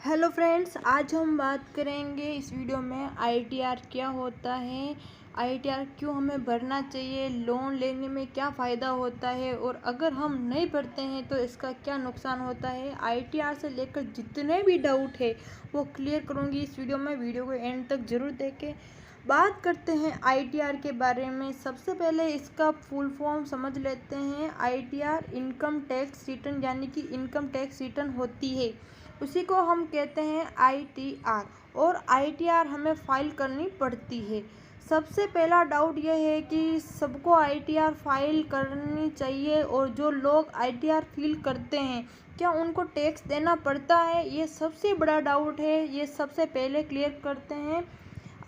Hello friends, आज हम बात करेंगे इस वीडियो में आईटीआर क्या होता है, आईटीआर क्यों हमें भरना चाहिए, लोन लेने में क्या फ़ायदा होता है और अगर हम नहीं भरते हैं तो इसका क्या नुकसान होता है। आईटीआर से लेकर जितने भी डाउट है वो क्लियर करूँगी इस वीडियो में। वीडियो को एंड तक ज़रूर देखें। बात करते हैं आईटीआर के बारे में। सबसे पहले इसका फुल फॉर्म समझ लेते हैं। आईटीआर इनकम टैक्स रिटर्न यानी कि इनकम टैक्स रिटर्न होती है, उसी को हम कहते हैं आईटीआर। और आईटीआर हमें फाइल करनी पड़ती है। सबसे पहला डाउट यह है कि सबको आईटीआर फाइल करनी चाहिए और जो लोग आईटीआर फिल करते हैं क्या उनको टैक्स देना पड़ता है, ये सबसे बड़ा डाउट है। ये सबसे पहले क्लियर करते हैं।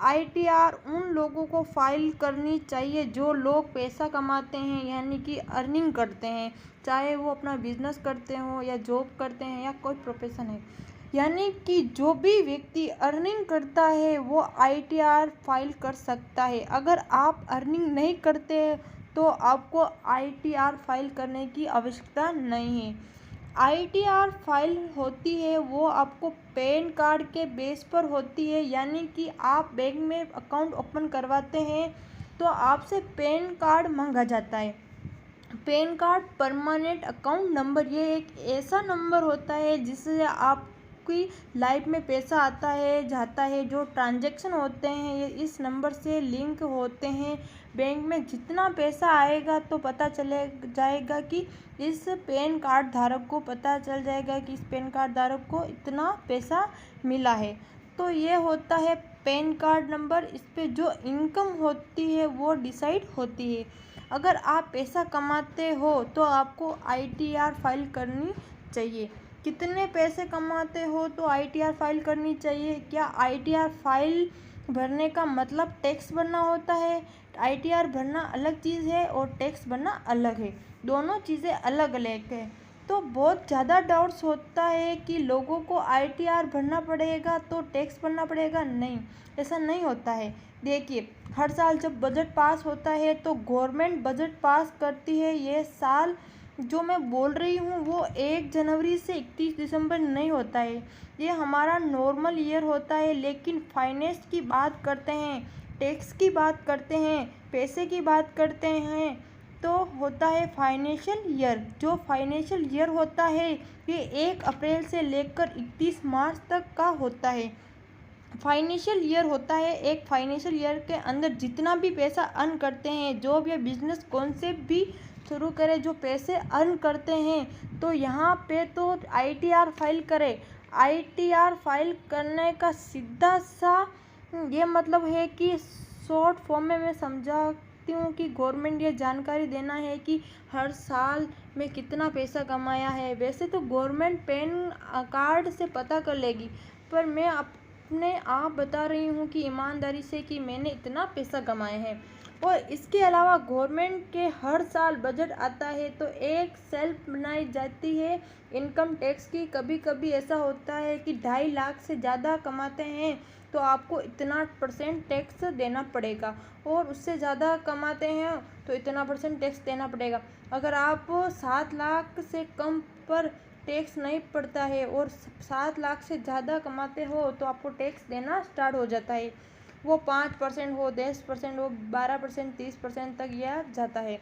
आईटीआर उन लोगों को फाइल करनी चाहिए जो लोग पैसा कमाते हैं यानी कि अर्निंग करते हैं, चाहे वो अपना बिजनेस करते हो या जॉब करते हैं या कोई प्रोफेशन है। यानी कि जो भी व्यक्ति अर्निंग करता है वो आईटीआर फाइल कर सकता है। अगर आप अर्निंग नहीं करते तो आपको आईटीआर फाइल करने की आवश्यकता नहीं है। आईटीआर फाइल होती है वो आपको पैन कार्ड के बेस पर होती है, यानी कि आप बैंक में अकाउंट ओपन करवाते हैं तो आपसे पैन कार्ड मांगा जाता है। Pan card permanent account number, ये एक ऐसा नंबर होता है जिससे आपकी लाइफ में पैसा आता है जाता है। जो ट्रांजैक्शन होते हैं ये इस नंबर से लिंक होते हैं। बैंक में जितना पैसा आएगा तो पता चले जाएगा कि इस पैन कार्ड धारक को पता चल जाएगा कि इस पैन कार्ड धारक को इतना पैसा मिला है। तो ये होता है पैन कार्ड नंबर। इस पे जो इनकम होती है वो डिसाइड होती है। अगर आप पैसा कमाते हो तो आपको आईटीआर फाइल करनी चाहिए। कितने पैसे कमाते हो तो आईटीआर फाइल करनी चाहिए। क्या आईटीआर फाइल भरने का मतलब टैक्स भरना होता है? आईटीआर भरना अलग चीज़ है और टैक्स भरना अलग है, दोनों चीज़ें अलग अलग है। तो बहुत ज़्यादा डाउट्स होता है कि लोगों को आईटीआर भरना पड़ेगा तो टैक्स भरना पड़ेगा। नहीं, ऐसा नहीं होता है। देखिए, हर साल जब बजट पास होता है तो गवर्नमेंट बजट पास करती है। ये साल जो मैं बोल रही हूँ वो 1 जनवरी से 31 दिसंबर नहीं होता है, ये हमारा नॉर्मल ईयर होता है। लेकिन फाइनेंस की बात करते हैं, टैक्स की बात करते हैं, पैसे की बात करते हैं तो होता है फाइनेंशियल ईयर। जो फाइनेंशियल ईयर होता है ये 1 अप्रैल से लेकर 31 मार्च तक का होता है। फाइनेंशियल ईयर होता है, एक फाइनेंशियल ईयर के अंदर जितना भी पैसा अर्न करते हैं, जॉब या बिजनेस कॉन्सेप्ट भी शुरू करें, जो पैसे अर्न करते हैं तो यहाँ पे तो आईटीआर फाइल करें। आईटीआर फाइल करने का सीधा सा ये मतलब है कि शॉर्ट फॉर्म में मैं समझाती हूँ कि गवर्नमेंट ये जानकारी देना है कि हर साल में कितना पैसा कमाया है। वैसे तो गवर्नमेंट पैन कार्ड से पता कर लेगी, पर मैं अपने आप बता रही हूँ कि ईमानदारी से कि मैंने इतना पैसा कमाया है। और इसके अलावा गवर्नमेंट के हर साल बजट आता है तो एक सेल्फ बनाई जाती है इनकम टैक्स की। कभी कभी ऐसा होता है कि 2.5 लाख से ज़्यादा कमाते हैं तो आपको इतना % टैक्स देना पड़ेगा, और उससे ज़्यादा कमाते हैं तो इतना % टैक्स देना पड़ेगा। अगर आप 7 लाख से कम पर टैक्स नहीं पड़ता है और 7 लाख से ज़्यादा कमाते हो तो आपको टैक्स देना स्टार्ट हो जाता है। वो 5% हो, 10% हो, 12%, 30% तक यह जाता है।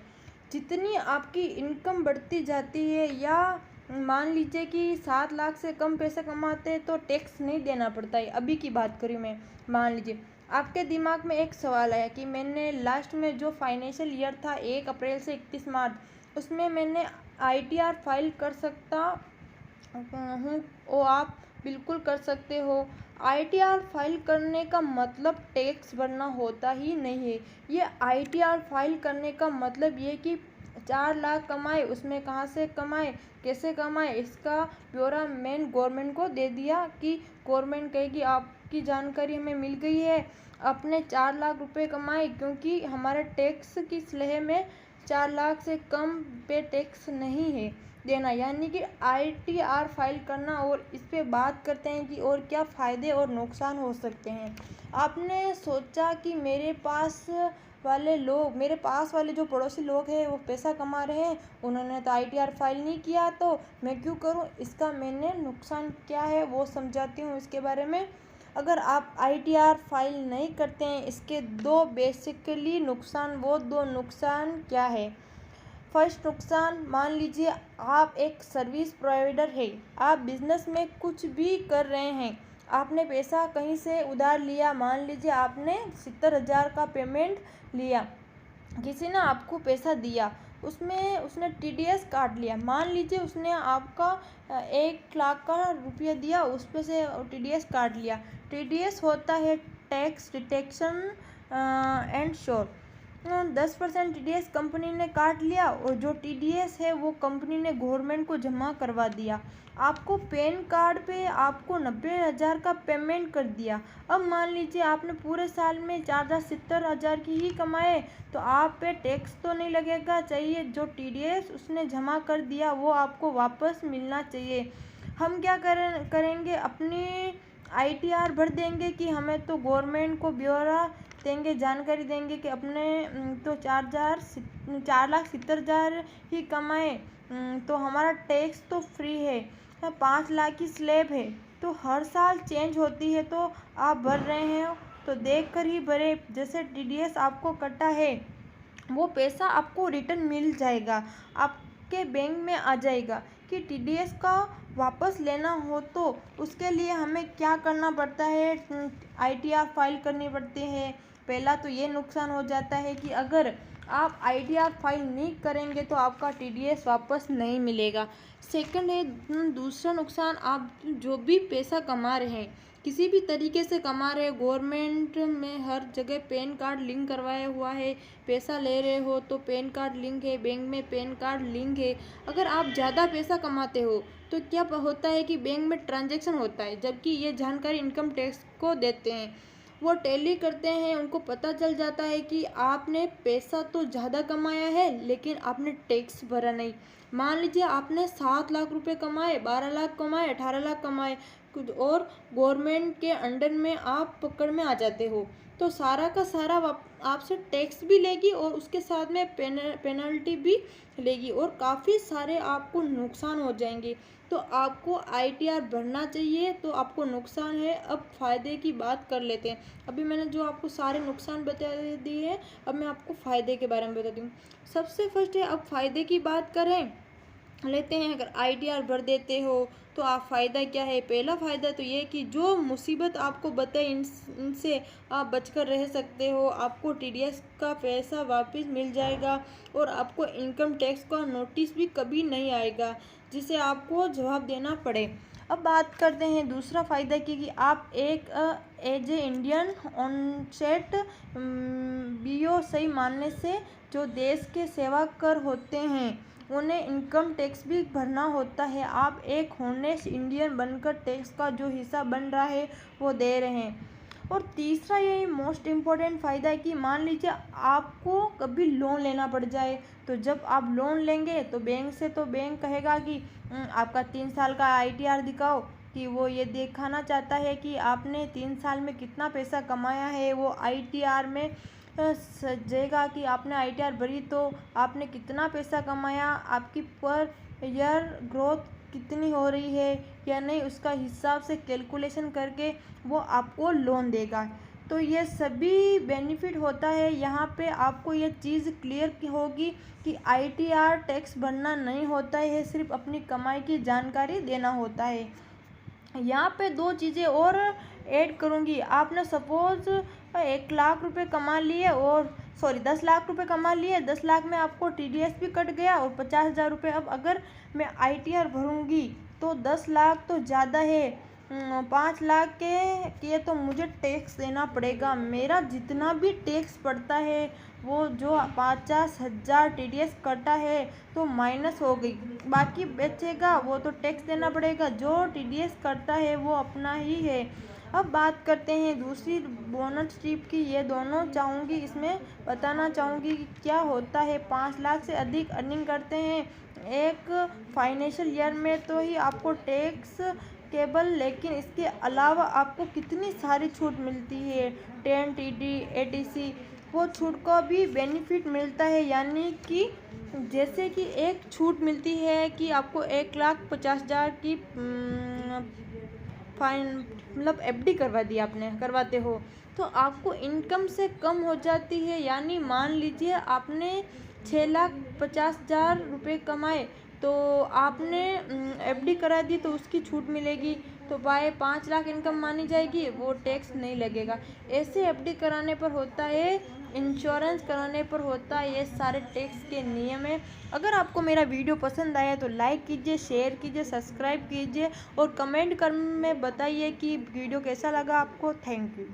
जितनी आपकी इनकम बढ़ती जाती है, या मान लीजिए कि 7 लाख से कम पैसा कमाते हैं तो टैक्स नहीं देना पड़ता है। अभी की बात करूँ मैं, मान लीजिए आपके दिमाग में एक सवाल आया कि मैंने लास्ट में जो फाइनेंशियल ईयर था 1 अप्रैल से 31 मार्च, उसमें मैंने आईटीआर फाइल कर सकता हूँ। वो आप बिल्कुल कर सकते हो। आईटीआर फाइल करने का मतलब टैक्स भरना होता ही नहीं है। ये आईटीआर फाइल करने का मतलब ये कि 4 लाख कमाए, उसमें कहाँ से कमाए, कैसे कमाए, इसका ब्यौरा मैंने गवर्नमेंट को दे दिया कि गवर्नमेंट कहेगी आपकी जानकारी हमें मिल गई है। अपने 4 लाख रुपए कमाए, क्योंकि हमारे टैक्स की स्लेह में 4 लाख से कम पे टैक्स नहीं है। देना, यानी कि ITR फाइल करना। और इस पे बात करते हैं कि और क्या फ़ायदे और नुकसान हो सकते हैं। आपने सोचा कि मेरे पास वाले जो पड़ोसी लोग हैं वो पैसा कमा रहे हैं, उन्होंने तो ITR फाइल नहीं किया, तो मैं क्यों करूं। इसका मैंने नुकसान क्या है वो समझाती हूँ इसके बारे में। अगर आप ITR फाइल नहीं करते हैं, इसके दो बेसिकली नुकसान, वो दो नुकसान क्या है। फर्स्ट नुकसान, मान लीजिए आप एक सर्विस प्रोवाइडर है, आप बिजनेस में कुछ भी कर रहे हैं, आपने पैसा कहीं से उधार लिया, मान लीजिए आपने 70,000 का पेमेंट लिया, किसी ने आपको पैसा दिया, उसमें उसने TDS काट लिया, मान लीजिए उसने आपका 1 लाख का रुपया दिया, उस पर से TDS काट लिया। TDS होता है tax detection and sure. 10% TDS company ने काट लिया और जो TDS है वो कंपनी ने गवर्नमेंट को जमा करवा दिया। आपको पैन कार्ड पे आपको 90,000 का पेमेंट कर दिया। अब मान लीजिए आपने पूरे साल में 70,000 की ही कमाए, तो आप पे टैक्स तो नहीं लगेगा, चाहिए जो TDS उसने जमा कर दिया वो आपको वापस मिलना चाहिए। हम क्या करेंगे, अपनी ITR भर देंगे कि हमें तो गवर्नमेंट को ब्यौरा देंगे, जानकारी देंगे कि अपने तो 4,70,000 ही कमाए, तो हमारा टैक्स तो फ्री है। 5 लाख की स्लैब है तो हर साल चेंज होती है, तो आप भर रहे हैं तो देख कर ही भरे। जैसे TDS आपको कटा है वो पैसा आपको रिटर्न मिल जाएगा, आपके बैंक में आ जाएगा। कि TDS का वापस लेना हो तो उसके लिए हमें क्या करना पड़ता है, ITR फाइल करनी पड़ती है। पहला तो ये नुकसान हो जाता है कि अगर आप ITR फाइल नहीं करेंगे तो आपका TDS वापस नहीं मिलेगा। सेकंड है, दूसरा नुकसान, आप जो भी पैसा कमा रहे हैं, किसी भी तरीके से कमा रहे हो, गवर्नमेंट में हर जगह पैन कार्ड लिंक करवाया हुआ है, पैसा ले रहे हो तो पैन कार्ड लिंक है, बैंक में पैन कार्ड लिंक है। अगर आप ज़्यादा पैसा कमाते हो तो क्या होता है कि बैंक में ट्रांजैक्शन होता है, जबकि ये जानकारी इनकम टैक्स को देते हैं, वो टैली करते हैं, उनको पता चल जाता है कि आपने पैसा तो ज़्यादा कमाया है लेकिन आपने टैक्स भरा नहीं। मान लीजिए आपने 7 लाख रुपए कमाए, 12 लाख कमाए, 18 लाख कमाए कुछ, और गवर्नमेंट के अंडर में आप पकड़ में आ जाते हो, तो सारा का सारा आपसे टैक्स भी लेगी और उसके साथ में पेनल्टी भी लेगी और काफ़ी सारे आपको नुकसान हो जाएंगे। तो आपको ITR भरना चाहिए, तो आपको नुकसान है। अब फ़ायदे की बात कर लेते हैं। अभी मैंने जो आपको सारे नुकसान बता दिए हैं, अब मैं आपको फ़ायदे के बारे में बताती हूँ। सबसे फर्स्ट है, अब फ़ायदे की बात करें लेते हैं। अगर ITR भर देते हो तो आप फ़ायदा क्या है। पहला फ़ायदा तो ये कि जो मुसीबत आपको बताए इनसे आप बचकर रह सकते हो, आपको TDS का पैसा वापस मिल जाएगा और आपको इनकम टैक्स का नोटिस भी कभी नहीं आएगा जिसे आपको जवाब देना पड़े। अब बात करते हैं दूसरा फ़ायदा कि आप एक as a Indian onset BO सही मानने से जो देश के सेवा कर होते हैं उन्हें इनकम टैक्स भी भरना होता है। आप एक होनेस्ट इंडियन बनकर टैक्स का जो हिस्सा बन रहा है वो दे रहे हैं। और तीसरा यही मोस्ट इम्पॉर्टेंट फ़ायदा है कि मान लीजिए आपको कभी लोन लेना पड़ जाए, तो जब आप लोन लेंगे तो बैंक से तो बैंक कहेगा कि आपका 3 साल का ITR दिखाओ, कि वो ये दिखाना चाहता है कि आपने 3 साल में कितना पैसा कमाया है। वो ITR में सजेगा कि आपने ITR भरी तो आपने कितना पैसा कमाया, आपकी पर ईयर ग्रोथ कितनी हो रही है या नहीं, उसका हिसाब से कैलकुलेशन करके वो आपको लोन देगा। तो ये सभी बेनिफिट होता है। यहाँ पे आपको ये चीज़ क्लियर होगी कि ITR टैक्स भरना नहीं होता है, सिर्फ अपनी कमाई की जानकारी देना होता है। यहाँ पे 2 चीज़ें और ऐड करूँगी। आपने सपोज़ 1 लाख रुपए कमा लिए, और 10 लाख रुपए कमा लिए, 10 लाख में आपको TDS भी कट गया और 50,000 रुपये। अब अगर मैं ITR भरूँगी तो 10 लाख तो ज़्यादा है, 5 लाख के तो मुझे टैक्स देना पड़ेगा। मेरा जितना भी टैक्स पड़ता है वो जो 50,000 TDS कटा है तो माइनस हो गई, बाकी बचेगा वो तो टैक्स देना पड़ेगा। जो TDS करता है वो अपना ही है। अब बात करते हैं दूसरी बोनस टिप की। ये दोनों चाहूँगी, इसमें बताना चाहूँगी कि क्या होता है। 5 लाख से अधिक अर्निंग करते हैं एक फाइनेंशियल ईयर में तो ही आपको टैक्स केबल, लेकिन इसके अलावा आपको कितनी सारी छूट मिलती है। 10 TD ATC वो छूट का भी बेनिफिट मिलता है, यानी कि जैसे कि एक छूट मिलती है कि आपको 1,50,000 की फाइन मतलब FD करवा दी आपने, करवाते हो तो आपको इनकम से कम हो जाती है। यानी मान लीजिए आपने 6,50,000 रुपये कमाए तो आपने FD करा दी तो उसकी छूट मिलेगी, तो बाय 5 लाख इनकम मानी जाएगी, वो टैक्स नहीं लगेगा। ऐसे FD कराने पर होता है, इंश्योरेंस कराने पर होता है, ये सारे टैक्स के नियम है। अगर आपको मेरा वीडियो पसंद आया तो लाइक कीजिए, शेयर कीजिए, सब्सक्राइब कीजिए और कमेंट कर में बताइए कि वीडियो कैसा लगा आपको। Thank you.